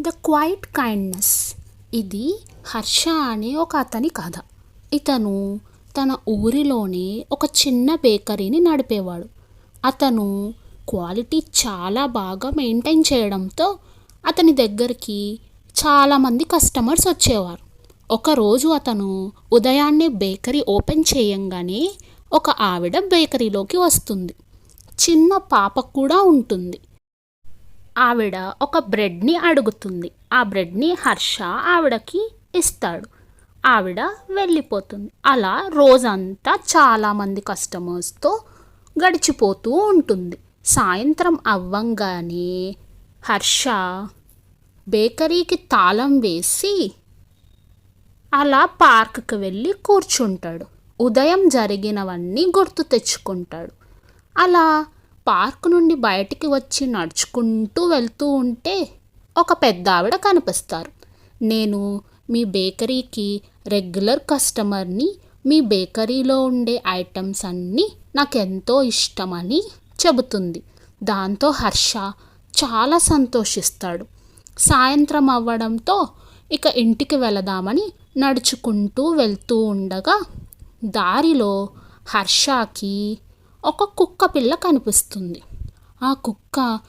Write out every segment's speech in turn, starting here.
The quiet kindness. ఇది హర్ష అనే ఒక అతని కథ. ఇతను తన ఊరిలోనే ఒక చిన్న బేకరీని నడిపేవాడు. అతను క్వాలిటీ చాలా బాగా మెయింటైన్ చేయడంతో అతని దగ్గరికి చాలామంది కస్టమర్స్ వచ్చేవారు. ఒకరోజు అతను ఉదయాన్నే బేకరీ ఓపెన్ చేయంగానే ఒక ఆవిడ బేకరీలోకి వస్తుంది. చిన్న పాప కూడా ఉంటుంది. ఆవిడ ఒక బ్రెడ్ని అడుగుతుంది. ఆ బ్రెడ్ని హర్ష ఆవిడకి ఇస్తాడు. ఆవిడ వెళ్ళిపోతుంది. అలా రోజంతా చాలామంది కస్టమర్స్తో గడిచిపోతూ ఉంటుంది. సాయంత్రం అవ్వంగానే హర్ష బేకరీకి తాళం వేసి అలా పార్క్కి వెళ్ళి కూర్చుంటాడు. ఉదయం జరిగినవన్నీ గుర్తు తెచ్చుకుంటాడు. అలా పార్క్ నుండి బయటికి వచ్చి నడుచుకుంటూ వెళ్తూ ఉంటే ఒక పెద్ద ఆవిడ కనిపిస్తారు. నేను మీ బేకరీకి రెగ్యులర్ కస్టమర్ని. మీ బేకరీలో ఉండే ఐటమ్స్ అన్నీ నాకెంతో ఇష్టమని చెబుతుంది. దాంతో హర్ష చాలా సంతోషిస్తాడు. సాయంత్రం అవ్వడంతో ఇక ఇంటికి వెళదామని నడుచుకుంటూ వెళ్తూ ఉండగా దారిలో హర్షకి ఒక కుక్క పిల్ల కనిపిస్తుంది. ఆ కుక్క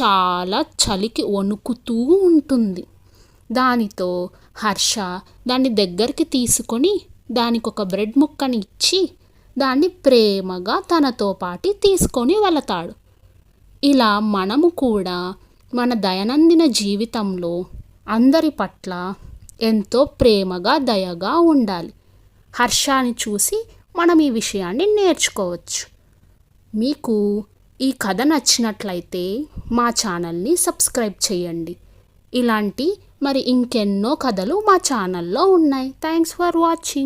చాలా చలికి వణుకుతూ ఉంటుంది. దానితో హర్ష దాన్ని దగ్గరికి తీసుకొని దానికి ఒక బ్రెడ్ ముక్కని ఇచ్చి దాన్ని ప్రేమగా తనతో పాటు తీసుకొని వెళతాడు. ఇలా మనము కూడా మన దైనందిన జీవితంలో అందరి పట్ల ఎంతో ప్రేమగా దయగా ఉండాలి. హర్షని చూసి మనం ఈ విషయాన్ని నేర్చుకోవచ్చు. మీకు ఈ కథ నచ్చినట్లయితే మా ఛానల్ని సబ్స్క్రైబ్ చేయండి. ఇలాంటి మరి ఇంకెన్నో కథలు మా ఛానల్లో ఉన్నాయి. Thanks for watching.